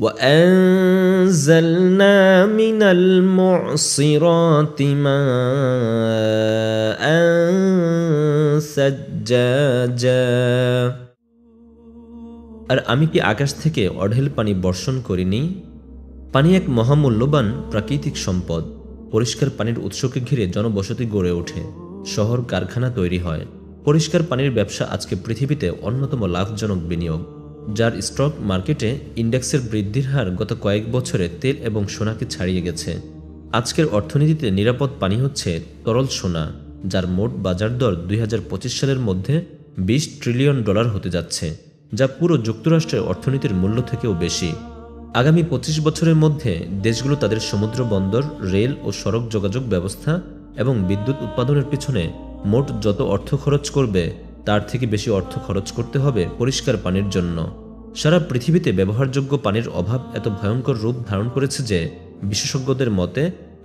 وأنزلنا من المعصرات ماء ثجاجا। আর আমি কি আকাশ থেকে অঢেল পানি বর্ষণ করিনি? পানি এক মহামূল্যবান প্রাকৃতিক সম্পদ। পরিষ্কার পানির উৎসকে ঘিরে জনবসতি গড়ে ওঠে, শহর কারখানা তৈরি হয়। পরিষ্কার পানির ব্যবসা আজকে পৃথিবীতে অন্যতম লাভজনক বিনিয়োগ, যার স্টক মার্কেটে ইন্ডেক্সের বৃদ্ধির হার গত কয়েক বছরে তেল এবং সোনাকে ছাড়িয়ে গেছে। আজকের অর্থনীতিতে নিরাপদ পানি হচ্ছে তরল সোনা, যার মোট বাজার দর 2025 সালের মধ্যে $20 ট্রিলিয়ন হতে যাচ্ছে, যা পুরো যুক্তরাষ্ট্রের অর্থনীতির মূল্য থেকেও বেশি। আগামী 25 বছরের মধ্যে দেশগুলো তাদের সমুদ্র বন্দর, রেল ও সড়ক যোগাযোগ ব্যবস্থা এবং বিদ্যুৎ উৎপাদনের পিছনে মোট যত অর্থ খরচ করবে, তার থেকে বেশি অর্থ খরচ করতে হবে পরিষ্কার পানির জন্য। সারা পৃথিবীতে ব্যবহারযোগ্য পানির অভাব এত ভয়ঙ্কর রূপ ধারণ করেছে যে বিশেষজ্ঞদের মতে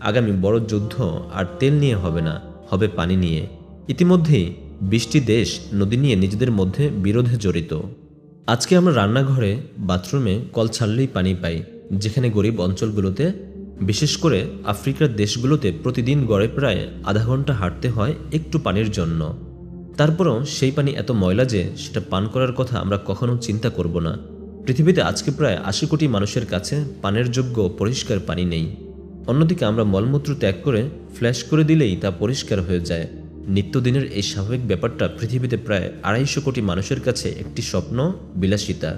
আগামী বড় যুদ্ধ আর তেল নিয়ে হবে না, হবে পানি নিয়ে। ইতিমধ্যেই 20টি দেশ নদী নিয়ে নিজেদের মধ্যে বিরোধে জড়িত। আজকে আমরা রান্নাঘরে, বাথরুমে কল ছাড়লেই পানি পাই, যেখানে গরিব অঞ্চলগুলোতে, বিশেষ করে আফ্রিকার দেশগুলোতে প্রতিদিন গড়ে প্রায় আধা ঘন্টা হাঁটতে হয় একটু পানির জন্য। তারপরও সেই পানি এত ময়লা যে সেটা পান করার কথা আমরা কখনো চিন্তা করব না। পৃথিবীতে আজকে প্রায় 80 কোটি মানুষের কাছে পানের যোগ্য পরিষ্কার পানি নেই। অন্যদিকে আমরা মলমূত্র ত্যাগ করে ফ্ল্যাশ করে দিলেই তা পরিষ্কার হয়ে যায়। নিত্যদিনের এই স্বাভাবিক ব্যাপারটা পৃথিবীতে প্রায় 250 কোটি মানুষের কাছে একটি স্বপ্ন, বিলাসিতা।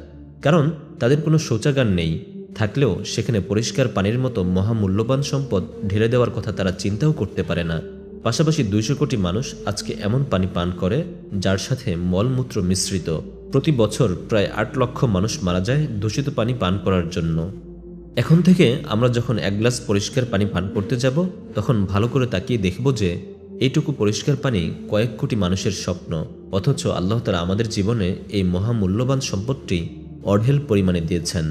কারণ তাদের কোনো শৌচাগার নেই, থাকলেও সেখানে পরিষ্কার পানির মতো মহামূল্যবান সম্পদ ঢেলে দেওয়ার কথা তারা চিন্তাও করতে পারে না। পাশাপাশি 200 কোটি মানুষ আজকে এমন পানি পান করে যার সাথে মলমূত্র মিশ্রিত। প্রতি বছর প্রায় 8 লক্ষ মানুষ মারা যায় দূষিত পানি পান করার জন্য। এখন থেকে আমরা যখন এক গ্লাস পরিষ্কার পানি পান করতে যাব, তখন ভালো করে তাকিয়ে দেখব যে এইটুকু পরিষ্কার পানি কয়েক কোটি মানুষের স্বপ্ন, অথচ আল্লাহ তাআলা আমাদের জীবনে এই মহামূল্যবান সম্পদটি অঢেল পরিমাণে দিয়েছেন।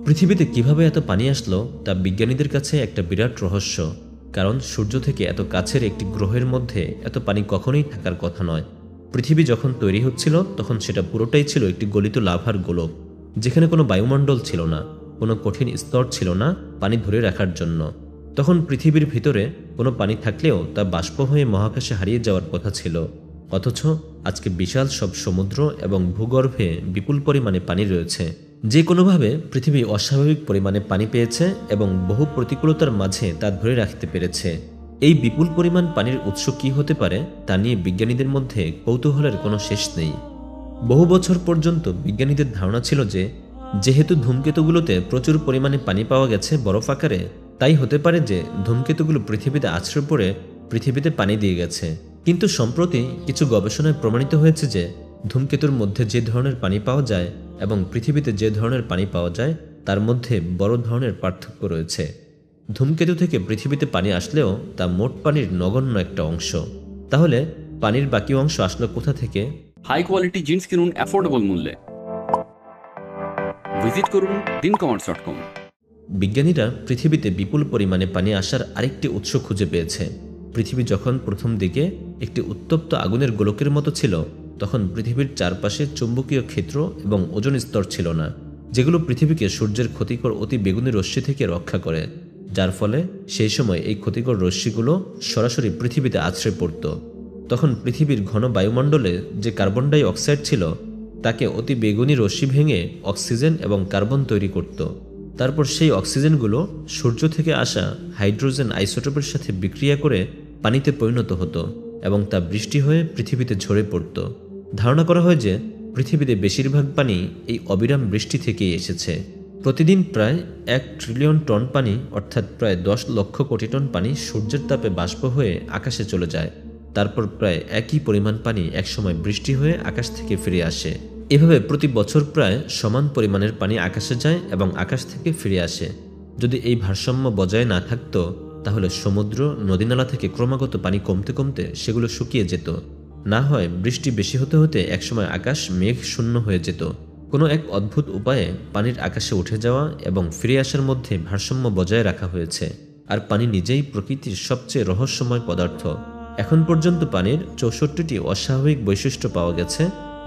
পৃথিবীতে কিভাবে এত পানি আসলো তা বিজ্ঞানীদের কাছে একটা বিরাট রহস্য। কারণ সূর্য থেকে এত কাছের একটি গ্রহের মধ্যে এত পানি কখনোই থাকার কথা নয়। পৃথিবী যখন তৈরি হচ্ছিল তখন সেটা পুরোটাই ছিল একটি গলিত লাভার গোলক, যেখানে কোনো বায়ুমণ্ডল ছিল না, কোনো কঠিন স্তর ছিল না পানি ধরে রাখার জন্য। তখন পৃথিবীর ভিতরে কোনো পানি থাকলেও তা বাষ্প হয়ে মহাকাশে হারিয়ে যাওয়ার কথা ছিল। অথচ আজকে বিশাল সব সমুদ্র এবং ভূগর্ভে বিপুল পরিমাণে পানি রয়েছে। যে কোনোভাবে পৃথিবী অস্বাভাবিক পরিমাণে পানি পেয়েছে এবং বহু প্রতিকূলতার মাঝে তা ধরে রাখতে পেরেছে। এই বিপুল পরিমাণ পানির উৎস কী হতে পারে তা নিয়ে বিজ্ঞানীদের মধ্যে কৌতূহলের কোনো শেষ নেই। বহু বছর পর্যন্ত বিজ্ঞানীদের ধারণা ছিল যে যেহেতু ধূমকেতুগুলোতে প্রচুর পরিমাণে পানি পাওয়া গেছে বরফ আকারে, তাই হতে পারে যে ধূমকেতুগুলো পৃথিবীতে আছড়ে পড়ে পৃথিবীতে পানি দিয়ে গেছে। কিন্তু সম্প্রতি কিছু গবেষণায় প্রমাণিত হয়েছে যে ধূমকেতুর মধ্যে যে ধরনের পানি পাওয়া যায় এবং পৃথিবীতে যে ধরনের পানি পাওয়া যায় তার মধ্যে বড় ধরনের পার্থক্য রয়েছে। ধূমকেতু থেকে পৃথিবীতে পানি আসলেও তা মোট পানির নগণ্য একটা অংশ। তাহলে পানির বাকি অংশ আসলো কোথা থেকে? হাই কোয়ালিটি জিন্স কিনুন অ্যাফোর্ডেবল মূল্যে। ভিজিট করুন dincommerce.com। বিজ্ঞানীরা পৃথিবীতে বিপুল পরিমাণে পানি আসার আরেকটি উৎস খুঁজে পেয়েছে। পৃথিবী যখন প্রথম দিকে একটি উত্তপ্ত আগুনের গোলকের মতো ছিল, তখন পৃথিবীর চারপাশে চুম্বকীয় ক্ষেত্র এবং ওজোন স্তর ছিল না, যেগুলো পৃথিবীকে সূর্যের ক্ষতিকর অতি বেগুনি রশ্মি থেকে রক্ষা করে, যার ফলে সেই সময় এই ক্ষতিকর রশ্মিগুলো সরাসরি পৃথিবীতে আছড়ে পড়ত। তখন পৃথিবীর ঘন বায়ুমণ্ডলে যে কার্বন ডাই অক্সাইড ছিল তাকে অতি বেগুনি রশ্মি ভেঙে অক্সিজেন এবং কার্বন তৈরি করত। তারপর সেই অক্সিজেনগুলো সূর্য থেকে আসা হাইড্রোজেন আইসোটোপের সাথে বিক্রিয়া করে পানিতে পরিণত হতো এবং তা বৃষ্টি হয়ে পৃথিবীতে ঝরে পড়ত। ধারণা করা হয় যে পৃথিবীতে বেশিরভাগ পানি এই অবিরাম বৃষ্টি থেকেই এসেছে। প্রতিদিন প্রায় 1 ট্রিলিয়ন টন পানি, অর্থাৎ প্রায় 10 লক্ষ কোটি টন পানি সূর্যের তাপে বাষ্প হয়ে আকাশে চলে যায়। তারপর প্রায় একই পরিমাণ পানি একসময় বৃষ্টি হয়ে আকাশ থেকে ফিরে আসে। এভাবে প্রতি বছর প্রায় সমান পরিমাণের পানি আকাশে যায় এবং আকাশ থেকে ফিরে আসে। যদি এই ভারসাম্য বজায় না থাকতো তাহলে সমুদ্র, নদীনালা থেকে ক্রমাগত পানি কমতে কমতে সেগুলো শুকিয়ে যেত। না হয় বৃষ্টি বেশি হতে হতে একসময় আকাশ মেঘ শূন্য হয়ে যেত। কোনো এক অদ্ভুত উপায়ে পানির আকাশে উঠে যাওয়া এবং ফিরে আসার মধ্যে ভারসাম্য বজায় রাখা হয়েছে। আর পানি নিজেই প্রকৃতির সবচেয়ে রহস্যময় পদার্থ। এখন পর্যন্ত পানির 64টি অস্বাভাবিক বৈশিষ্ট্য পাওয়া গেছে,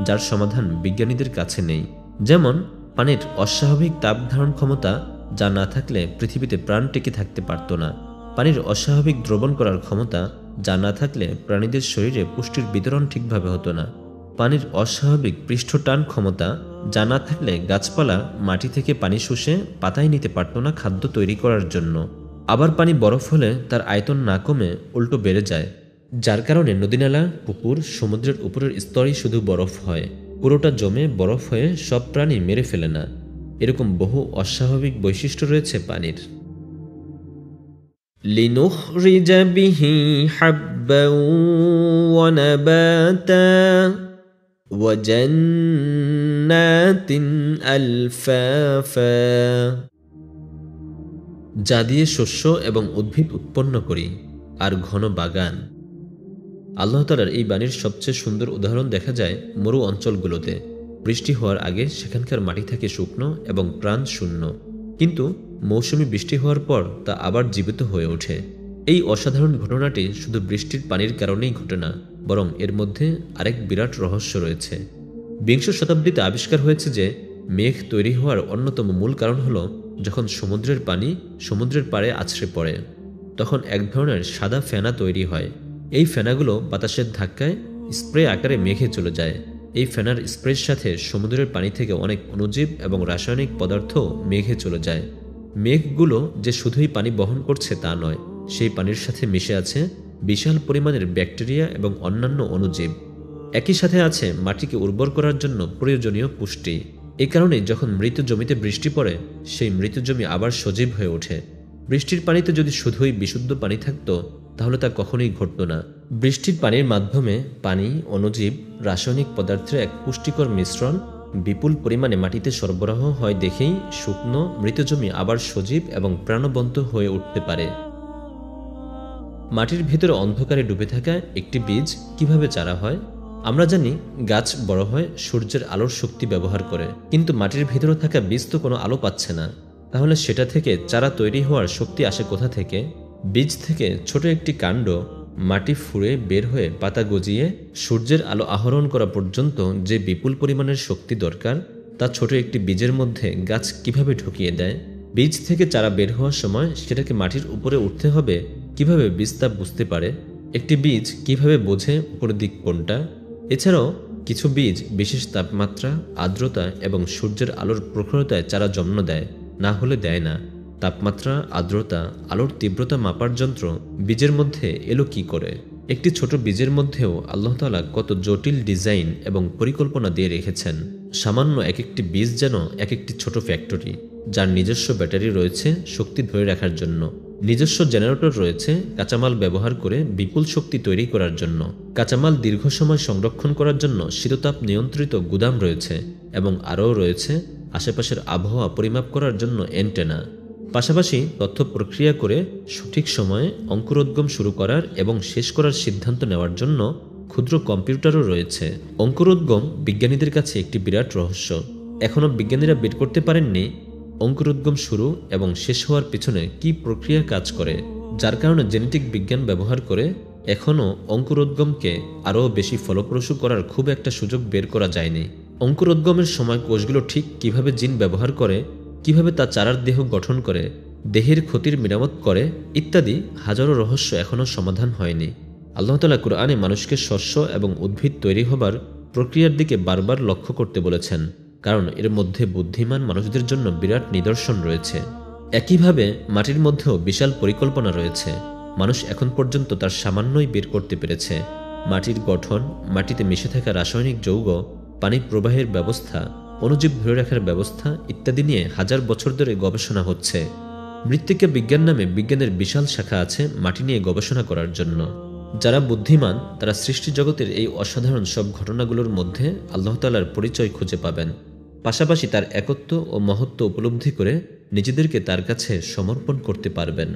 যার সমাধান বিজ্ঞানীদের কাছে নেই। যেমন পানির অস্বাভাবিক তাপ ধারণ ক্ষমতা যা না থাকলে পৃথিবীতে প্রাণ টিকে থাকতে পারত না। পানির অস্বাভাবিক দ্রবণ করার ক্ষমতা যা না থাকলে প্রাণীদের শরীরে পুষ্টির বিতরণ ঠিকভাবে হতো না। পানির অস্বাভাবিক পৃষ্ঠটান ক্ষমতা যা না থাকলে গাছপালা মাটি থেকে পানি শুষে পাতায় নিতে পারত না খাদ্য তৈরি করার জন্য। আবার পানি বরফ হলে তার আয়তন না কমে উল্টো বেড়ে যায়, যার কারণে নদীনালা, পুকুর, সমুদ্রের উপরের স্তরই শুধু বরফ হয়, পুরোটা জমে বরফ হয়ে সব প্রাণী মেরে ফেলে না। এরকম বহু অস্বাভাবিক বৈশিষ্ট্য রয়েছে পানির। লিনুখরিজ বিহি হাব্বান ওয়া নাবাতা ওয়া জান্নাতিন আলফাফা, যা দিয়ে শস্য এবং উদ্ভিদ উৎপন্ন করি, আর ঘন বাগান। আল্লাহ তাআলার এই বাণীর সবচেয়ে সুন্দর উদাহরণ দেখা যায় মরু অঞ্চলগুলোতে। বৃষ্টি হওয়ার আগে সেখানকার মাটি থাকে শুকনো এবং প্রাণ শূন্য, কিন্তু মৌসুমি বৃষ্টি হওয়ার পর তা আবার জীবিত হয়ে ওঠে। এই অসাধারণ ঘটনাটি শুধু বৃষ্টির পানির কারণেই ঘটে না, বরং এর মধ্যে আরেক বিরাট রহস্য রয়েছে। বিংশ শতাব্দীতে আবিষ্কার হয়েছে যে মেঘ তৈরি হওয়ার অন্যতম মূল কারণ হল যখন সমুদ্রের পানি সমুদ্রের পাড়ে আছড়ে পড়ে, তখন এক ধরনের সাদা ফেনা তৈরি হয়। এই ফেনাগুলো বাতাসের ধাক্কায় স্প্রে আকারে মেঘে চলে যায়। এই ফেনার স্প্রের সাথে সমুদ্রের পানি থেকে অনেক অণুজীব এবং রাসায়নিক পদার্থ মেঘে চলে যায়। মেঘগুলো যে শুধুই পানি বহন করছে তা নয়, সেই পানির সাথে মিশে আছে বিশাল পরিমাণের ব্যাকটেরিয়া এবং অন্যান্য অণুজীব। একই সাথে আছে মাটিকে উর্বর করার জন্য প্রয়োজনীয় পুষ্টি। এ কারণে যখন মৃত জমিতে বৃষ্টি পড়ে, সেই মৃত জমি আবার সজীব হয়ে ওঠে। বৃষ্টির পানিতে যদি শুধুই বিশুদ্ধ পানি থাকতো তাহলে তা কখনোই ঘটত না। বৃষ্টির পানির মাধ্যমে পানি, অণুজীব, রাসায়নিক পদার্থের এক পুষ্টিকর মিশ্রণ বিপুল পরিমাণে মাটিতে সরবরাহ হয় দেখেই শুকনো মৃত জমি আবার সজীব এবং প্রাণবন্ত হয়ে উঠতে পারে। মাটির ভেতরে অন্ধকারে ডুবে থাকা একটি বীজ কিভাবে চারা হয়? আমরা জানি গাছ বড় হয় সূর্যের আলোর শক্তি ব্যবহার করে, কিন্তু মাটির ভেতরে থাকা বীজ তো কোনো আলো পাচ্ছে না। তাহলে সেটা থেকে চারা তৈরি হওয়ার শক্তি আসে কোথা থেকে? বীজ থেকে ছোট একটি কাণ্ড মাটি ফুঁড়ে বের হয়ে পাতা গজিয়ে সূর্যের আলো আহরণ করা পর্যন্ত যে বিপুল পরিমাণের শক্তি দরকার, তা ছোট একটি বীজের মধ্যে গাছ কিভাবে ঢুকিয়ে দেয়। বীজ থেকে চারা বের হওয়ার সময় সেটাকে মাটির উপরে উঠতে হবে কিভাবে বীজ তা বুঝতে পারে? একটি বীজ কিভাবে বোঝে উপরের দিক কোনটা? এছাড়াও কিছু বীজ বিশেষ তাপমাত্রা, আর্দ্রতা এবং সূর্যের আলোর প্রখরতায় চারা জন্ম দেয়, না হলে দেয় না। তাপমাত্রা, আর্দ্রতা, আলোর তীব্রতা মাপার যন্ত্র বীজের মধ্যে এলো কি করে? একটি ছোট বীজের মধ্যেও আল্লাহ তাআলা কত জটিল ডিজাইন এবং পরিকল্পনা দিয়ে রেখেছেন। সামান্য এক একটি বীজ যেন এক একটি ছোট ফ্যাক্টরি, যার নিজস্ব ব্যাটারি রয়েছে শক্তি ধরে রাখার জন্য, নিজস্ব জেনারেটর রয়েছে কাঁচামাল ব্যবহার করে বিপুল শক্তি তৈরি করার জন্য, কাঁচামাল দীর্ঘ সময় সংরক্ষণ করার জন্য শীততাপ নিয়ন্ত্রিত গুদাম রয়েছে, এবং আরও রয়েছে আশেপাশের আবহাওয়া পরিমাপ করার জন্য অ্যান্টেনা। পাশাপাশি তথ্য প্রক্রিয়া করে সঠিক সময়ে অঙ্কুরোদ্গম শুরু করার এবং শেষ করার সিদ্ধান্ত নেওয়ার জন্য ক্ষুদ্র কম্পিউটারও রয়েছে। অঙ্কুরোদ্গম বিজ্ঞানীদের কাছে একটি বিরাট রহস্য। এখনও বিজ্ঞানীরা বের করতে পারেননি অঙ্কুরোদ্গম শুরু এবং শেষ হওয়ার পিছনে কি প্রক্রিয়া কাজ করে, যার কারণে জেনেটিক বিজ্ঞান ব্যবহার করে এখনও অঙ্কুরোদ্গমকে আরও বেশি ফলপ্রসূ করার খুব একটা সুযোগ বের করা যায়নি। অঙ্কুরোদ্গমের সময় কোষগুলো ঠিক কিভাবে জিন ব্যবহার করে, কিভাবে তা চারার দেহ গঠন করে, দেহের ক্ষতির মেরামত করে ইত্যাদি হাজারো রহস্য এখনও সমাধান হয়নি। আল্লাহ তাআলা কুরআনে মানুষকে শস্য এবং উদ্ভিদ তৈরি হবার প্রক্রিয়ার দিকে বারবার লক্ষ্য করতে বলেছেন, কারণ এর মধ্যে বুদ্ধিমান মানুষদের জন্য বিরাট নিদর্শন রয়েছে। একইভাবে মাটির মধ্যেও বিশাল পরিকল্পনা রয়েছে। মানুষ এখন পর্যন্ত তার সামান্যই বের করতে পেরেছে। মাটির গঠন, মাটিতে মিশে থাকা রাসায়নিক যৌগ, পানি প্রবাহের ব্যবস্থা, অণুজীব ধরে রাখার ব্যবস্থা ইত্যাদি নিয়ে হাজার বছর ধরে গবেষণা হচ্ছে। মৃত্তিকা বিজ্ঞান নামে বিজ্ঞানের বিশাল শাখা আছে মাটি নিয়ে গবেষণা করার জন্য। যারা বুদ্ধিমান তারা সৃষ্টি জগতের এই অসাধারণ সব ঘটনাগুলোর মধ্যে আল্লাহ তাআলার পরিচয় খুঁজে পাবেন, পাশাপাশি তার একত্ব ও মহত্ব উপলব্ধি করে নিজেদেরকে তার কাছে সমর্পণ করতে পারবেন।